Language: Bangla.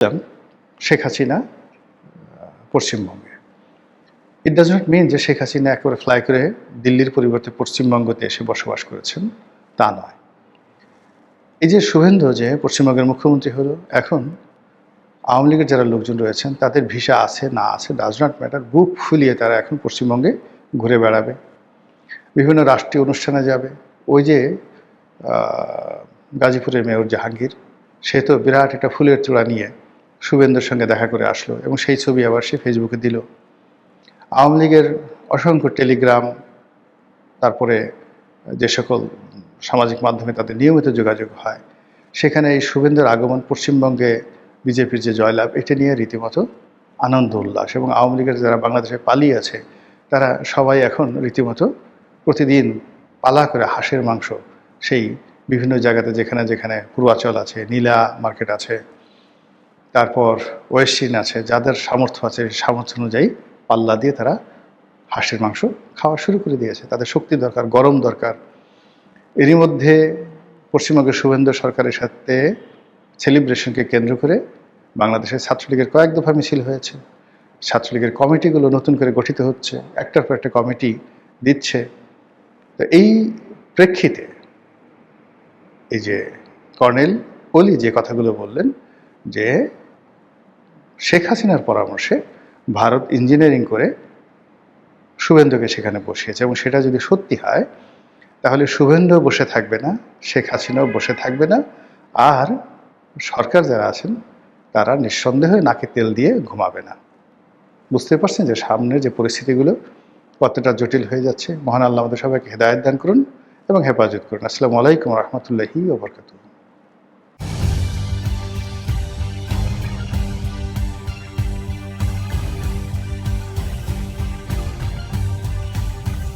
শেখ হাসিনা পশ্চিমবঙ্গে। ইট ডাজ নট মিন যে শেখ হাসিনা একেবারে ফ্লাই করে দিল্লির পরিবর্তে পশ্চিমবঙ্গতে এসে বসবাস করেছেন, তা নয়। এই যে শুভেন্দু যে পশ্চিমবঙ্গের মুখ্যমন্ত্রী হলো, এখন আওয়ামী লীগের যারা লোকজন রয়েছেন তাদের ভিসা আছে না আছে ডাজ নট ম্যাটার, বুক ফুলিয়ে তারা এখন পশ্চিমবঙ্গে ঘুরে বেড়াবে, বিভিন্ন রাষ্ট্রীয় অনুষ্ঠানে যাবে। ওই যে গাজীপুরের মেয়র জাহাঙ্গীর, সে তো বিরাট একটা ফুলের চূড়া নিয়ে শুভেন্দুর সঙ্গে দেখা করে আসলো এবং সেই ছবি আবার সে ফেসবুকে দিল। আওয়ামী লীগের অসংখ্য টেলিগ্রাম, তারপরে যে সকল সামাজিক মাধ্যমে তাদের নিয়মিত যোগাযোগ হয়, সেখানে এই শুভেন্দুর আগমন, পশ্চিমবঙ্গে বিজেপির যে জয়লাভ, এটা নিয়ে রীতিমতো আনন্দ উল্লাস। এবং আওয়ামী লীগের যারা বাংলাদেশে পালিয়ে আছে তারা সবাই এখন রীতিমতো প্রতিদিন পালা করে হাঁসের মাংস সেই বিভিন্ন জায়গাতে যেখানে যেখানে পূর্বাচল আছে, নীলা মার্কেট আছে, তারপর ওয়েস্টিন আছে, যাদের সামর্থ্য আছে সামর্থ্য অনুযায়ী পাল্লা দিয়ে তারা হাঁসের মাংস খাওয়া শুরু করে দিয়েছে। তাদের শক্তি দরকার, গরম দরকার। এরই মধ্যে পশ্চিমবঙ্গের শুভেন্দু সরকারের সাথে সেলিব্রেশনকে কেন্দ্র করে বাংলাদেশের ছাত্রলীগের কয়েক দফা মিছিল হয়েছে। ছাত্রলীগের কমিটিগুলো নতুন করে গঠিত হচ্ছে, একটার পর একটা কমিটি দিচ্ছে। তো এই প্রেক্ষিতে এই যে কর্নেল ওলি যে কথাগুলো বললেন যে শেখ হাসিনার পরামর্শে ভারত ইঞ্জিনিয়ারিং করে শুভেন্দুকে সেখানে বসিয়েছে, এবং সেটা যদি সত্যি হয় তাহলে শুভেন্দু বসে থাকবে না, শেখ হাসিনাও বসে থাকবে না, আর সরকার যারা আছেন তারা নিঃসন্দেহে নাকে তেল দিয়ে ঘুমাবে না। বুঝতে পারছেন যে সামনের যে পরিস্থিতিগুলো কতটা জটিল হয়ে যাচ্ছে। মহান আল্লাহ আমাদের সবাইকে হেদায়েত দান করুন এবং হেফাজত করুন। আসসালামু আলাইকুম রহমতুল্লাহি ওয়া বারাকাতুহু।